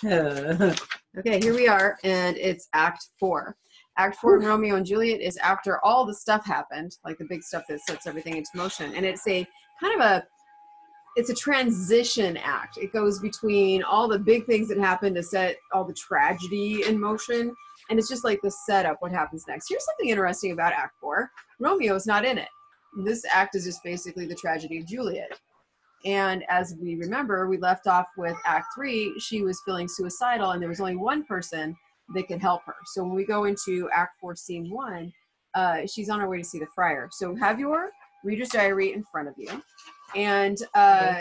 Okay, here we are, and it's Act 4. Act 4 in Romeo and Juliet is after all the stuff happened, like the big stuff that sets everything into motion. And it's a kind of it's a transition act. It goes between all the big things that happen to set all the tragedy in motion. And it's just like the setup, what happens next. Here's something interesting about Act 4. Romeo's not in it. This act is just basically the tragedy of Juliet. And as we remember, we left off with Act 3, she was feeling suicidal and there was only one person that could help her. So when we go into Act 4, Scene 1, she's on her way to see the friar. So have your reader's diary in front of you. And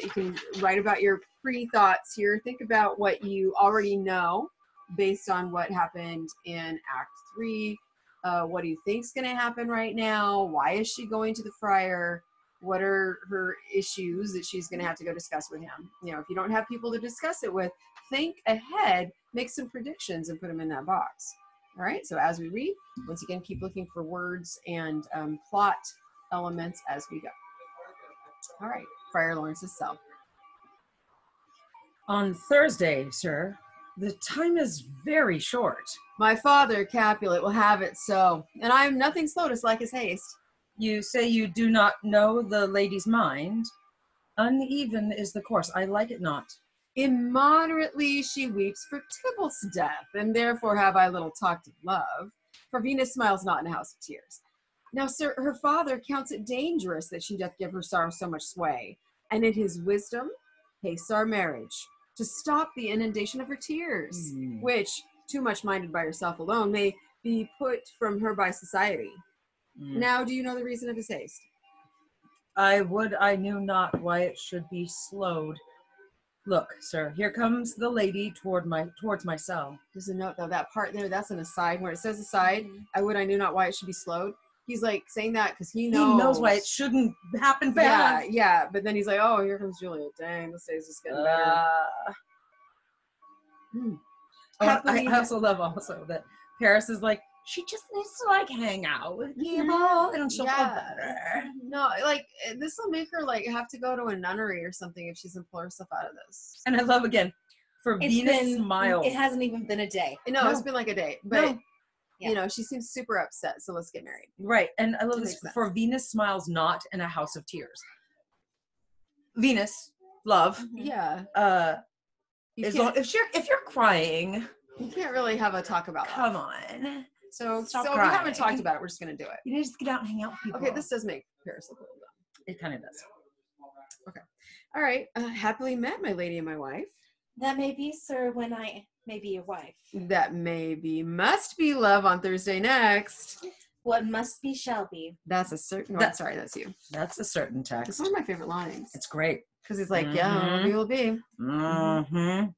you can write about your pre-thoughts here. Think about what you already know based on what happened in Act 3. What do you think is going to happen right now? Why is she going to the friar? What are her issues that she's going to have to go discuss with him? You know, if you don't have people to discuss it with, think ahead, make some predictions and put them in that box. All right, so as we read, once again, keep looking for words and plot elements as we go. All right, Friar Lawrence's cell. On Thursday, sir, the time is very short. My father, Capulet, will have it so, and I am nothing slow to slack his haste. You say you do not know the lady's mind. Uneven is the course. I like it not. Immoderately she weeps for Tybalt's death, and therefore have I little talked of love, for Venus smiles not in a house of tears. Now, sir, her father counts it dangerous that she doth give her sorrow so much sway, and in his wisdom hastes our marriage, to stop the inundation of her tears, which, too much minded by herself alone, may be put from her by society. Now, do you know the reason of his haste? I would I knew not why it should be slowed. Look, sir, here comes the lady towards my cell. Just a note, though, that part there, that's an aside. Where it says aside, I knew not why it should be slowed. He's like saying that because he knows why it shouldn't happen fast. Yeah, but then he's like, oh, here comes Juliet. Dang, this day's just getting better. I also love that Paris is like, she just needs to like hang out with people and she'll feel better. No, like this will make her like have to go to a nunnery or something if she's pull herself out of this. And I love again for Venus smiles. It hasn't even been a day. No, it's been like a day, but you know she seems super upset. So let's get married. Right, and I love this for Venus smiles not in a house of tears. Venus, love. Yeah. If you're crying, you can't really have a talk about that. Come on. So if we haven't talked about it, we're just going to do it. You need to get out and hang out with people. Okay, this does make Paris look a little dumb. It kind of does. Okay. All right. Happily met, my lady and my wife. That may be, sir, when I may be your wife. That may be, must be love on Thursday next. What must be shall be. That's a certain... sorry, that's you. That's a certain text. It's one of my favorite lines. It's great. Because he's like, yeah, we will be. Mm-hmm.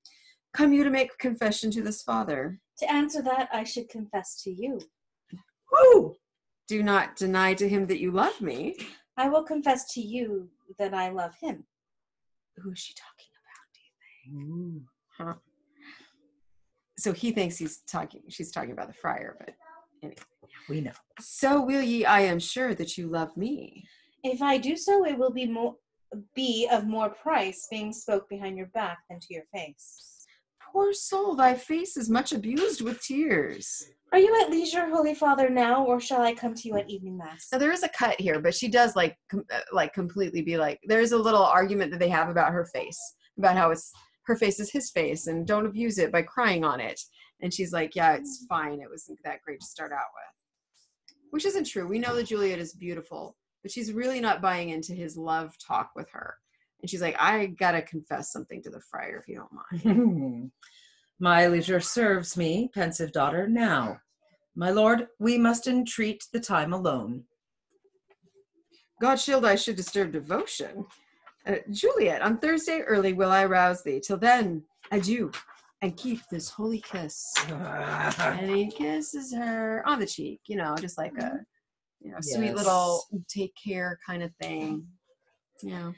Come you to make confession to this father. To answer that, I should confess to you. Woo! Do not deny to him that you love me. I will confess to you that I love him. Who is she talking about, do you think? Huh? So he thinks she's talking about the friar, but anyway. We know. So will ye, I am sure, that you love me. If I do so, it will be of more price being spoke behind your back than to your face. Poor soul, thy face is much abused with tears. Are you at leisure, Holy Father, now, or shall I come to you at evening mass? Now, there is a cut here, but she does like completely be like, there's a little argument that they have about her face, about how her face is his face, and don't abuse it by crying on it. And she's like, yeah, it's fine. It wasn't that great to start out with. Which isn't true. We know that Juliet is beautiful, but she's really not buying into his love talk with her. And she's like, I gotta confess something to the friar, if you don't mind. My leisure serves me, pensive daughter, now. My lord, we must entreat the time alone. God shield I should disturb devotion. Juliet, on Thursday early will I rouse thee. Till then, adieu, and keep this holy kiss. And he kisses her on the cheek, just like a sweet little take care kind of thing. Yeah.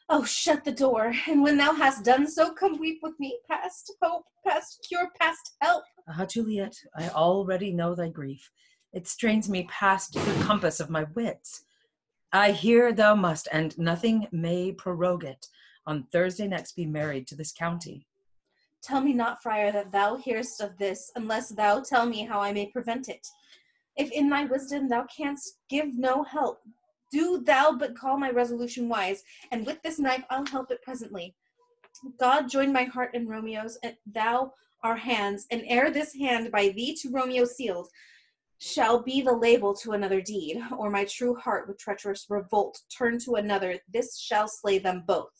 Oh, shut the door, and when thou hast done so, come weep with me, past hope, past cure, past help. Ah, Juliet, I already know thy grief. It strains me past the compass of my wits. I hear thou must, and nothing may prorogue it, on Thursday next be married to this county. Tell me not, friar, that thou hearest of this, unless thou tell me how I may prevent it. If in thy wisdom thou canst give no help, do thou but call my resolution wise, and with this knife I'll help it presently. God join my heart and Romeo's, and thou our hands, and ere this hand by thee to Romeo sealed shall be the label to another deed, or my true heart with treacherous revolt turn to another, this shall slay them both.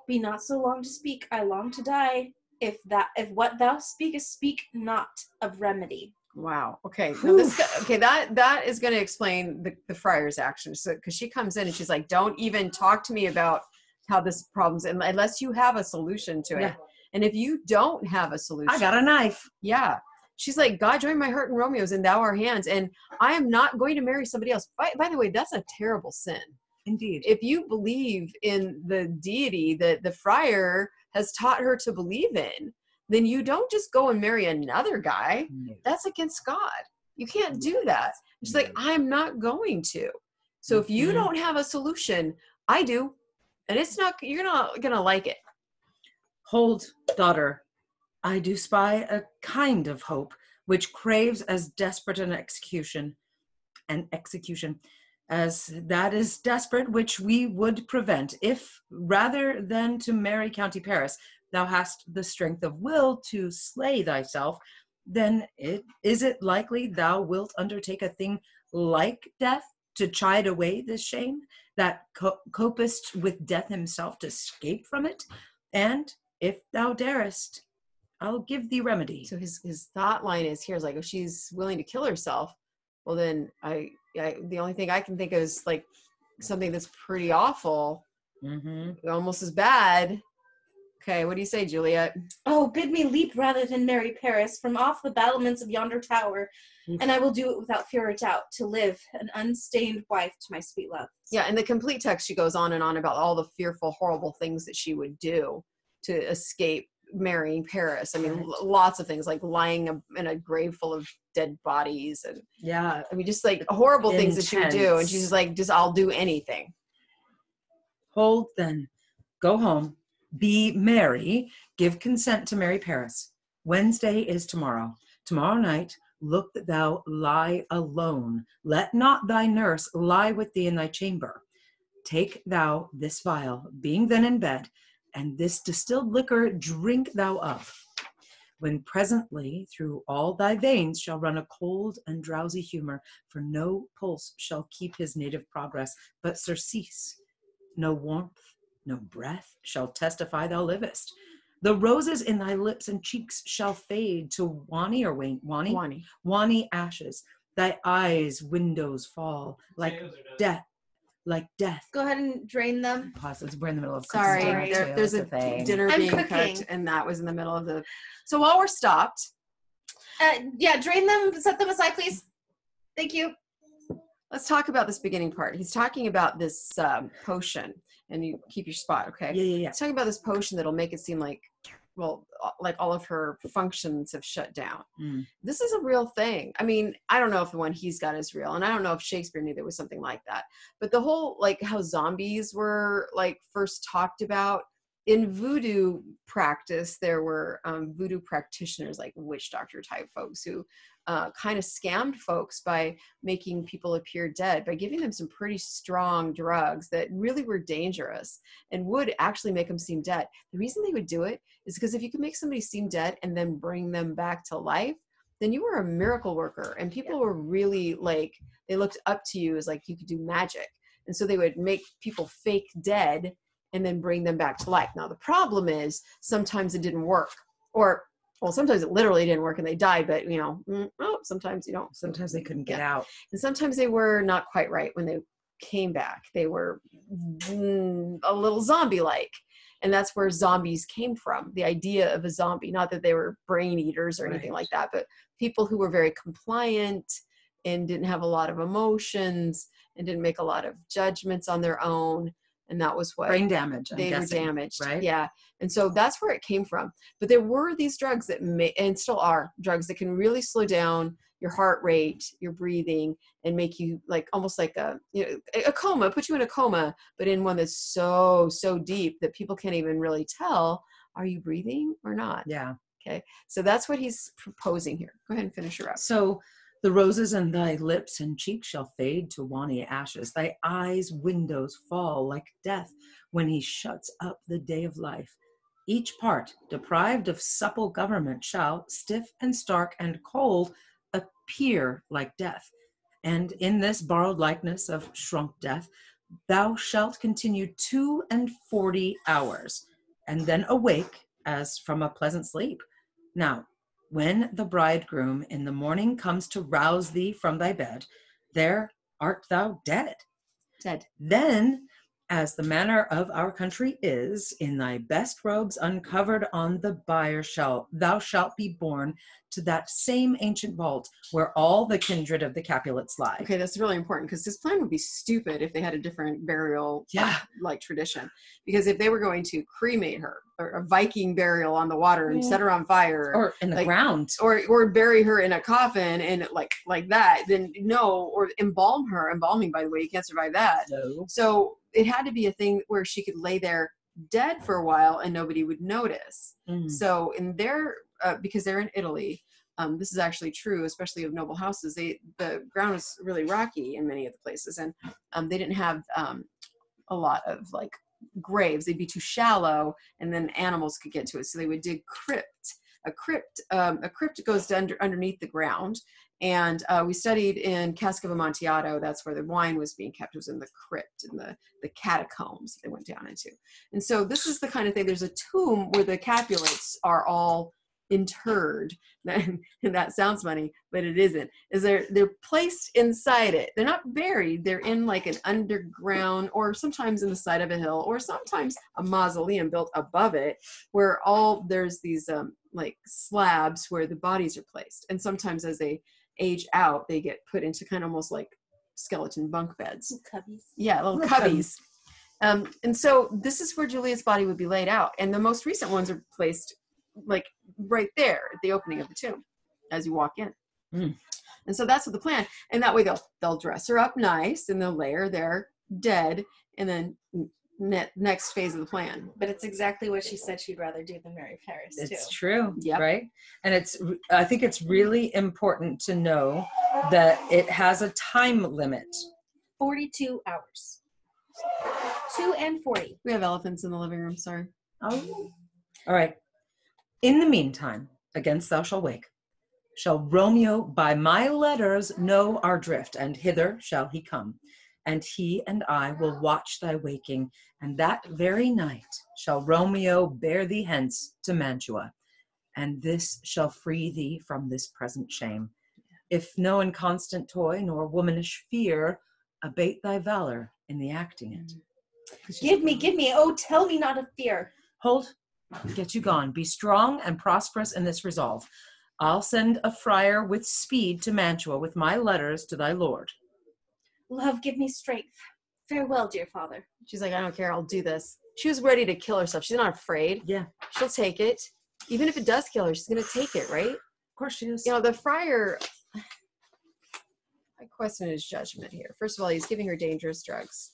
Be not so long to speak, I long to die. If what thou speakest, speak not of remedy. Wow. Okay. Now that is going to explain the friar's actions. So, because she comes in and she's like, "Don't even talk to me about how this problem's unless you have a solution to it. Yeah. And if you don't have a solution, I got a knife." Yeah. She's like, "God join my heart and Romeo's, and thou our hands, and I am not going to marry somebody else." By the way, that's a terrible sin. Indeed. If you believe in the deity that the friar has taught her to believe in, then you don't just go and marry another guy. No. That's against God. You can't do that. She's like, "I'm not going to." So if you don't have a solution, I do. And you're not going to like it. Hold, daughter. I do spy a kind of hope, which craves as desperate an execution, as that is desperate, which we would prevent, if, rather than to marry County Paris, thou hast the strength of will to slay thyself, then is it likely thou wilt undertake a thing like death, to chide away this shame, that copest with death himself to escape from it? And if thou darest, I'll give thee remedy. So his thought line is here is like, if she's willing to kill herself, well then I the only thing I can think of is like something that's pretty awful, almost as bad. Okay, what do you say, Juliet? Oh, bid me leap rather than marry Paris from off the battlements of yonder tower, and I will do it without fear or doubt, to live an unstained wife to my sweet love. Yeah, in the complete text, she goes on and on about all the fearful, horrible things that she would do to escape marrying Paris. I mean, lots of things, like lying in a grave full of dead bodies, and yeah, I mean, just like horrible things that she would do. And she's like, I'll do anything. Hold then, go home, be merry, give consent to marry Paris. Wednesday is tomorrow. Tomorrow night, look that thou lie alone. Let not thy nurse lie with thee in thy chamber. Take thou this vial, being then in bed, and this distilled liquor drink thou of. When presently through all thy veins shall run a cold and drowsy humor, for no pulse shall keep his native progress, but surcease. No warmth, no breath shall testify thou livest. The roses in thy lips and cheeks shall fade to wany ashes. Thy eyes windows fall like death. Like death. Go ahead and drain them. Pause. We're in the middle of Sorry, dinner, there's a dinner I'm being cooking. cooked, and that was in the middle of the. So while we're stopped, Yeah, drain them. Set them aside, please. Thank you. let's talk about this beginning part. He's talking about this potion, and you keep your spot, okay? Yeah. He's talking about this potion that'll make it seem like, well, like all of her functions have shut down. This is a real thing. I mean, I don't know if the one he's got is real, and I don't know if Shakespeare knew there was something like that. But the whole, like, how zombies were, like, first talked about in voodoo practice, there were voodoo practitioners, like witch doctor type folks, who kind of scammed folks by making people appear dead, by giving them some pretty strong drugs that really were dangerous and would actually make them seem dead. The reason they would do it is because if you could make somebody seem dead and then bring them back to life, then you were a miracle worker, and people were really, like, they looked up to you as like you could do magic. And so they would make people fake dead and then bring them back to life. Now, the problem is sometimes it didn't work, or, well, sometimes it literally didn't work and they died, but, you know, sometimes you don't. Sometimes they couldn't get out. And sometimes they were not quite right when they came back. They were a little zombie-like. And that's where zombies came from, the idea of a zombie. Not that they were brain eaters or anything like that, but people who were very compliant and didn't have a lot of emotions and didn't make a lot of judgments on their own. And that was what brain damage. They were damaged, right? Yeah. And so that's where it came from. But there were these drugs that and still are drugs that can really slow down your heart rate, your breathing, and make you like almost like a coma, put you in a coma, but in one that's so deep that people can't even really tell are you breathing or not? Yeah. Okay. So that's what he's proposing here. Go ahead and finish her up. So the roses in thy lips and cheeks shall fade to wanny ashes. Thy eyes' windows fall like death when he shuts up the day of life. Each part, deprived of supple government, shall, stiff and stark and cold, appear like death. And in this borrowed likeness of shrunk death, thou shalt continue 42 hours, and then awake as from a pleasant sleep. Now, when the bridegroom in the morning comes to rouse thee from thy bed, there art thou dead. Dead. Then, as the manner of our country is, in thy best robes uncovered on the bier thou shalt be borne to that same ancient vault where all the kindred of the Capulets lie. Okay, that's really important because this plan would be stupid if they had a different burial like tradition. Because if they were going to cremate her, or a Viking burial on the water and set her on fire, or in the ground, or bury her in a coffin and like that, then no, or embalm her. Embalming, by the way, you can't survive that. No. So it had to be a thing where she could lay there dead for a while and nobody would notice. So in their because they're in Italy, this is actually true, especially of noble houses. The ground was really rocky in many of the places, and they didn't have a lot of like graves. They'd be too shallow, and then animals could get to it. So they would dig crypt. A crypt goes underneath the ground. And we studied in Cask of Amontillado. That's where the wine was being kept. It was in the crypt, in the catacombs they went down into. And so this is the kind of thing. There's a tomb where the Capulets are all interred. And that sounds funny, but it isn't. They're placed inside it. They're not buried. They're in like an underground, or sometimes in the side of a hill, or sometimes a mausoleum built above it, where there's these like slabs where the bodies are placed. And sometimes as they age out, they get put into kind of almost like skeleton bunk beds. Cubbies. Yeah, little cubbies. And so this is where Juliet's body would be laid out. And the most recent ones are placed like right there at the opening of the tomb as you walk in. And so that's what the plan. And that way they'll dress her up nice and they'll lay her there dead. And then next phase of the plan. But it's exactly what she said she'd rather do than marry Paris, too. It's true, Yep. right? And I think it's really important to know that it has a time limit. 42 hours. 2 and 40. We have elephants in the living room, sorry. Oh. All right. In the meantime, against thou shalt wake, shall Romeo by my letters know our drift, and hither shall he come. And he and I will watch thy waking, and that very night shall Romeo bear thee hence to Mantua, and this shall free thee from this present shame. If no inconstant toy nor womanish fear abate thy valor in the acting it. Give me, oh, tell me not of fear. Hold, get you gone. Be strong and prosperous in this resolve. I'll send a friar with speed to Mantua with my letters to thy lord. Love, give me strength. Farewell, dear father. She's like, I don't care, I'll do this. She was ready to kill herself. She's not afraid. Yeah. She'll take it. Even if it does kill her, she's going to take it, right? Of course she is. You know, the friar, I question his judgment here. First of all, he's giving her dangerous drugs.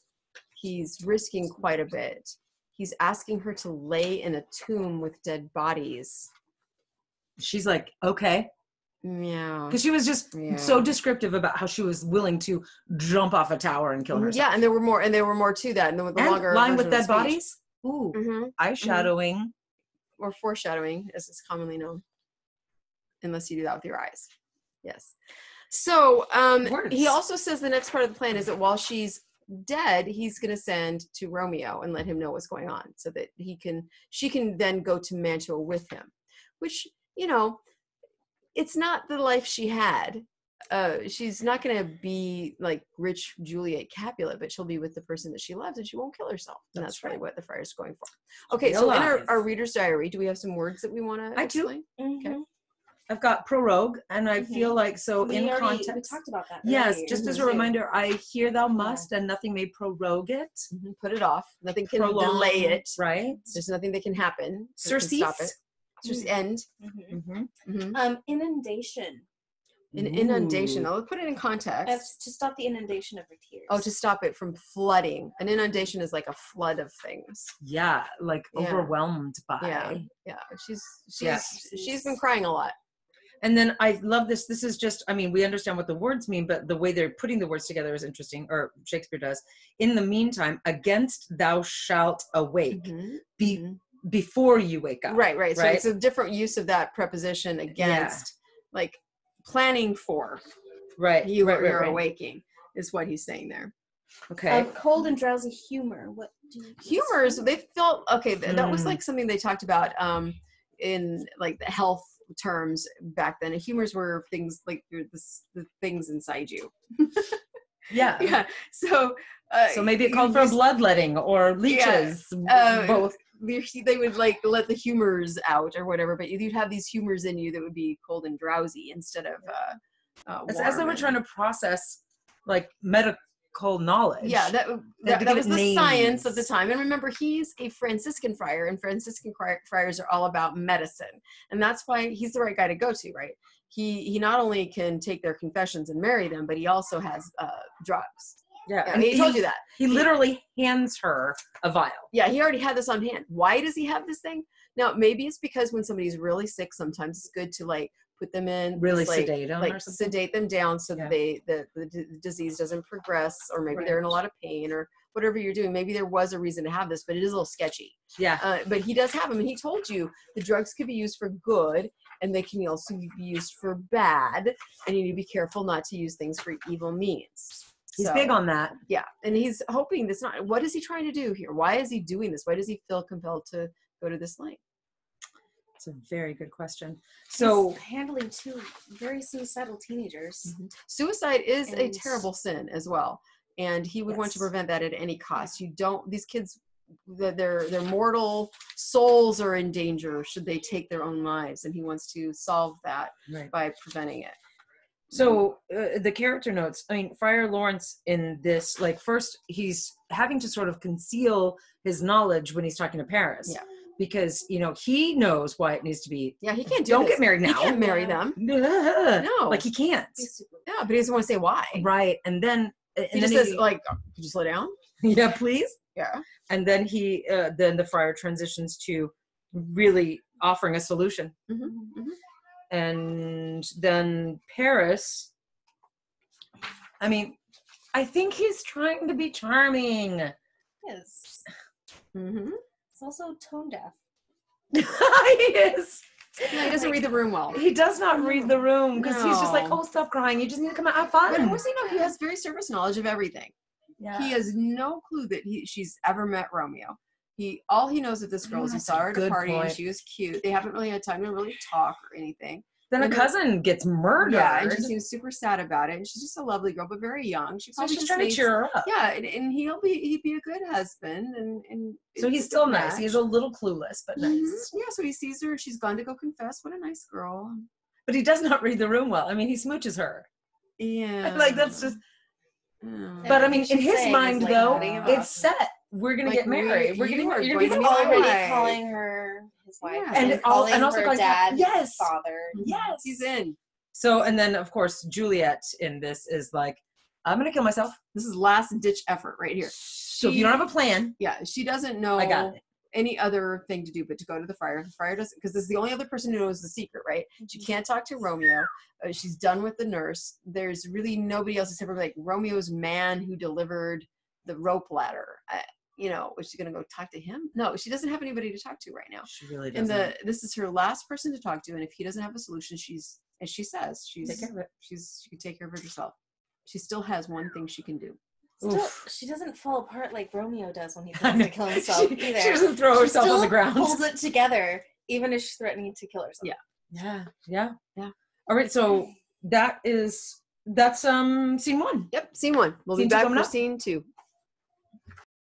He's risking quite a bit. He's asking her to lay in a tomb with dead bodies. She's like, okay. Yeah. Because she was just so descriptive about how she was willing to jump off a tower and kill herself. Yeah, and there were more to that. And the longer lying with dead speech. bodies. Ooh. Eyeshadowing. Or foreshadowing, as it's commonly known. Unless you do that with your eyes. Yes. So he also says the next part of the plan is that while she's dead, he's going to send to Romeo and let him know what's going on, so that she can then go to Mantua with him. Which, you know, it's not the life she had. She's not going to be like rich Juliet Capulet, but she'll be with the person that she loves, and she won't kill herself. And that's really what the friar's going for. Okay, so in our reader's diary, do we have some words that we want to explain? Okay. I've got prorogue, and I feel like in context. We talked about that. Yes, just as a reminder, I hear thou must, and nothing may prorogue it. Put it off. Nothing can delay it. Right. There's nothing that can happen. Surcease. Stop it. Just end. Inundation. An inundation. Ooh. I'll put it in context. That's to stop the inundation of her tears. Oh, to stop it from flooding. An inundation is like a flood of things. Yeah, like Yeah. overwhelmed by. Yeah. Yeah. She's been crying a lot. And then I love this. This is just, I mean, we understand what the words mean, but the way they're putting the words together is interesting, or Shakespeare does. In the meantime, against thou shalt awake. Before you wake up. Right. So it's a different use of that preposition against, like planning for. Right. You're awaking is what he's saying there. Okay. Cold and drowsy humor. What do you Humors, they felt, okay, that was like something they talked about in like the health terms back then. Humors were things like the things inside you. Yeah. So maybe it called for bloodletting or leeches. Both. They would like let the humors out or whatever, but you'd have these humors in you that would be cold and drowsy instead of as they were trying to process like medical knowledge. Yeah, that was the science of the time. And remember, he's a Franciscan friar, and Franciscan friars are all about medicine, and that's why he's the right guy to go to, right? He not only can take their confessions and marry them, but he also has drugs. Yeah, and he told you that. He literally hands her a vial. Yeah, he already had this on hand. Why does he have this thing? Now, maybe it's because when somebody's really sick, sometimes it's good to like put them in, really like, sedate them, like sedate them down so that the disease doesn't progress, or maybe they're in a lot of pain, or whatever you're doing. Maybe there was a reason to have this, but it is a little sketchy. Yeah. But he does have them, and he told you the drugs could be used for good, and they can also be used for bad, and you need to be careful not to use things for evil means. He's big on that. Yeah, and he's hoping that's not. What is he trying to do here? Why is he doing this? Why does he feel compelled to go to this length? It's a very good question. So he's handling two very suicidal teenagers. Suicide is a terrible sin as well, and he would want to prevent that at any cost. You don't. These kids, their mortal souls are in danger should they take their own lives, and he wants to solve that by preventing it. So the character notes, I mean, Friar Lawrence in this, like, first he's having to sort of conceal his knowledge when he's talking to Paris. Yeah. Because, you know, he knows why it needs to be. Yeah, he can't Don't get married now. He can't marry them. No. Like, he can't. Yeah, but he doesn't want to say why. Right. And then. He just says, like, could you slow down? Yeah, please. Yeah. And then then the friar transitions to really offering a solution. And then Paris, I mean, I think he's trying to be charming. Yes. It's also tone deaf. He is. No, he doesn't read the room well. He does not read the room because he's just like, oh, stop crying. You just need to come out and have fun. But of course, he has very surface knowledge of everything. Yeah. He has no clue that she's ever met Romeo. All he knows of this girl is he saw her at a party and she was cute. They haven't really had time to really talk or anything. Then a cousin gets murdered. Yeah, and she seems super sad about it. And she's just a lovely girl, but very young. She's trying to cheer her up. Yeah, and he'd be a good husband. And so he's still nice. He's a little clueless, but nice. Yeah, so he sees her. She's gone to go confess. What a nice girl. But he does not read the room well. I mean, he smooches her. Yeah. Like, that's just. But I mean, in his mind, though, it's set. We're gonna get married. You're gonna be already calling her his wife, and also her dad's father. Yes, he's in. So, and then of course Juliet in this is like, I'm gonna kill myself. This is last ditch effort right here. So if you don't have a plan, she doesn't know. I got it. Any other thing to do but to go to the friar. The friar doesn't, because this is the only other person who knows the secret, right? She can't talk to Romeo. She's done with the nurse. There's really nobody else except for like Romeo's man who delivered the rope ladder. Is she going to go talk to him? No, she doesn't have anybody to talk to right now. She really doesn't. And this is her last person to talk to. And if he doesn't have a solution, as she says, she can take care of it herself. She still has one thing she can do. Still, she doesn't fall apart like Romeo does when he plans to kill himself either. She doesn't throw herself on the ground. She holds it together, even if she's threatening to kill herself. Yeah. All right, so that's scene 1. Yep, scene 1. We'll be back for scene 2.